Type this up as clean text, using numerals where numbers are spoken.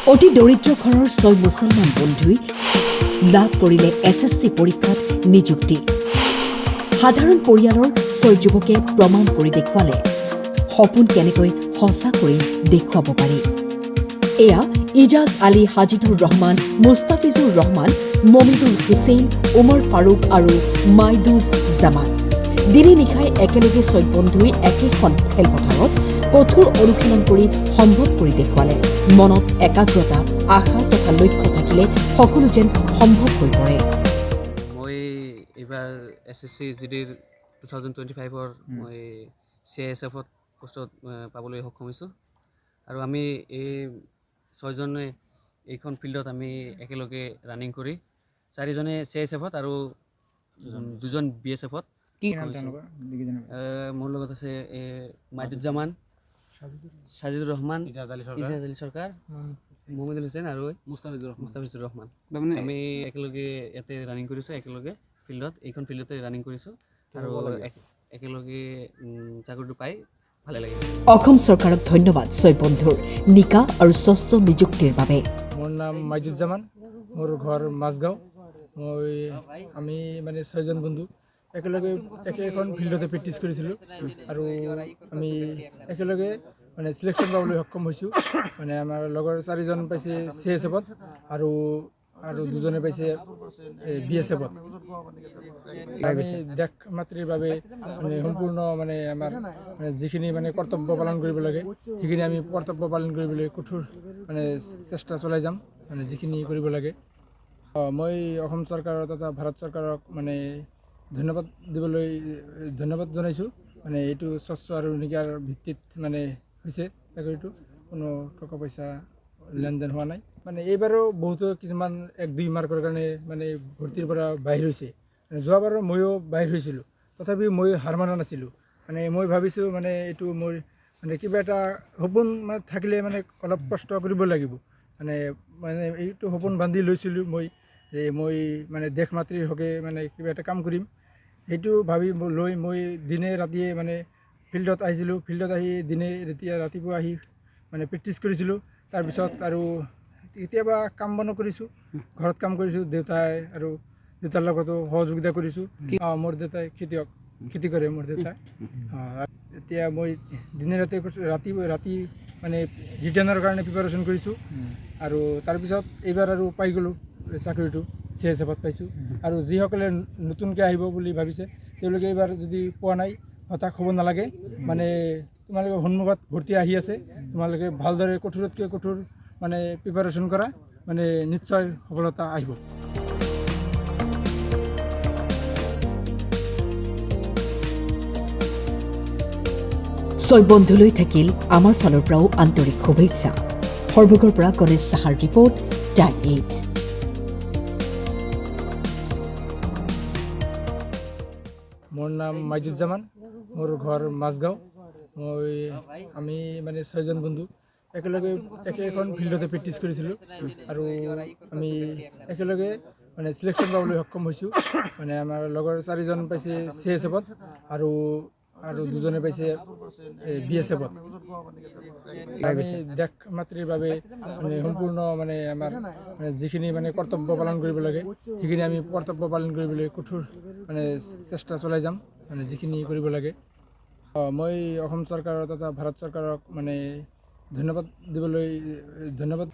অতি দৰিদ্ৰ ঘৰৰ 6 মুছলমান বন্ধুই লাভ কৰিলে SSC পৰীক্ষাত নিযুক্তি। সাধাৰণ পৰিয়ালৰ 6 যুৱকে প্ৰমাণ কৰি দেখুৱালে সপোন কেনেকৈ সঁচা কৰি দেখুৱাব পাৰি। এয়া ইজাজ আলী, হাজিদুৰ ৰহমান, মুস্তাফিজুৰ ৰহমান, মমিদুল হুছেইন, উমৰ ফাৰুক আৰু মাইদুজ জামান। দিনে নিশাই একেলগে 6 বন্ধুই একেখন খেলপথাৰত কঠোৰ অনুশীলন কৰি সম্ভৱ কৰি দেখুৱালে। মনত একাগ্ৰতা, আশা তথা লক্ষ্য থাকিলে সকলো যেন সম্ভৱ হৈ পৰে। মই এইবাৰ SSC GDৰ 2025ৰ মই CISFত পোষ্টত পাবলৈ সক্ষম হৈছোঁ। আৰু আমি এই 6জনে এইখন ফিল্ডত আমি একেলগে ৰানিং কৰি 4জনে CISFত আৰু 2জন BSFত। মোৰ লগত আছে মাইদুজ জামান, সাজিদুৰ ৰহমান, ইজাজ আলী চৰকাৰ, মমিদুল হুছেইন আৰু মুস্তাফিজুৰ ৰহমান। আমি একেলগে ইয়াতে ৰানিং কৰিছোঁ, একেলগে ফিল্ডত এইখন ফিল্ডতে ৰানিং কৰিছোঁ আৰু একেলগে চাকৰিটো পাই ভালে লাগিছে। অসম চৰকাৰক ধন্যবাদ 6 বন্ধুৰ নিকা আৰু স্বচ্ছ নিযুক্তিৰ বাবে। মোৰ নাম মাইদুজ জামান, মোৰ ঘৰ মাজগাঁও। আমি মানে 6জন বন্ধু একেলগে একেখন ফিল্ডতে প্ৰেক্টিছ কৰিছিলোঁ আৰু আমি একেলগে মানে চিলেকশ্যন পাবলৈ সক্ষম হৈছোঁ। মানে আমাৰ লগৰ 4জন পাইছে CISFত আৰু 2জনে পাইছে BSFত। আমি দেশ মাতৃৰ বাবে মানে সম্পূৰ্ণ মানে আমাৰ যিখিনি মানে কৰ্তব্য পালন কৰিব লাগে সেইখিনি আমি কৰ্তব্য পালন কৰিবলৈ কঠোৰ মানে চেষ্টা চলাই যাম, মানে যিখিনি কৰিব লাগে। মই অসম চৰকাৰৰ তথা ভাৰত চৰকাৰক মানে ধন্যবাদ জনাইছোঁ। মানে এইটো স্বচ্ছ আৰু নিকাৰ ভিত্তিত মানে হৈছে চাকৰিটো, কোনো টকা পইচা লেনদেন হোৱা নাই। মানে এইবাৰো বহুতো কিছুমান 1-2 মাৰ্কৰ কাৰণে মানে ভৰ্তিৰ পৰা বাহিৰ হৈছে। যোৱাবাৰো ময়ো বাহিৰ হৈছিলোঁ, তথাপিও মই হাৰ মানা নাছিলোঁ। মানে মই ভাবিছোঁ মানে এইটো মোৰ মানে কিবা এটা সপোন মানে থাকিলে মানে অলপ কষ্ট কৰিব লাগিব। মানে এইটো সপোন বান্ধি লৈছিলোঁ মই যে মই মানে দেশ মাতৃৰ হকে মানে কিবা এটা কাম কৰিম। সেইটো ভাবি লৈ মই দিনে ৰাতিয়ে মানে ফিল্ডত আহিছিলোঁ। ফিল্ডত আহি ৰাতিপুৱা আহি মানে প্ৰেক্টিছ কৰিছিলোঁ। তাৰপিছত আৰু কেতিয়াবা কাম বনো কৰিছোঁ, ঘৰত কাম কৰিছোঁ। দেউতাৰ লগতো সহযোগিতা কৰিছোঁ। মোৰ দেউতাই খেতি কৰে মোৰ দেউতাই। এতিয়া মই দিনে ৰাতি মানে ৰিটাৰ্ণৰ কাৰণে প্ৰিপাৰেশ্যন কৰিছোঁ। আৰু তাৰপিছত এইবাৰ আৰু পাই গ'লোঁ চাকৰিটো, CISFত পাইছোঁ। আৰু যিসকলে নতুনকৈ আহিব বুলি ভাবিছে তেওঁলোকে এইবাৰ যদি পোৱা নাই হতাশ হ'ব নালাগে। মানে তোমালোকে সন্মুখত ভৰ্তি আহি আছে, তোমালোকে ভালদৰে কঠোৰতকৈ কঠোৰ মানে প্ৰিপাৰেশ্যন কৰা, মানে নিশ্চয় সফলতা আহিব। 6 বন্ধুলৈ থাকিল আমাৰ ফালৰ পৰাও আন্তৰিক শুভেচ্ছা। সৰ্বগৰ পৰা গণেশ সাহাৰ ৰিপৰ্ট, টাইম 8। মোৰ নাম মাইদুজ জামান, মোৰ ঘৰ মাজগাঁও। আমি মানে 6জন বন্ধু একেলগে একেখন ফিল্ডতে প্ৰেক্টিছ কৰিছিলোঁ আৰু আমি একেলগে মানে চিলেকশ্যন পাবলৈ সক্ষম হৈছোঁ। মানে আমাৰ লগৰ 4জন পাইছে CISFত আৰু 2জনে পাইছে BSFত। আমি দেশ মাতৃৰ বাবে মানে সম্পূৰ্ণ মানে আমাৰ যিখিনি মানে কৰ্তব্য পালন কৰিব লাগে সেইখিনি আমি কৰ্তব্য পালন কৰিবলৈ কঠোৰ মানে চেষ্টা চলাই যাম, মানে যিখিনি কৰিব লাগে। মই অসম চৰকাৰৰ তথা ভাৰত চৰকাৰক মানে ধন্যবাদ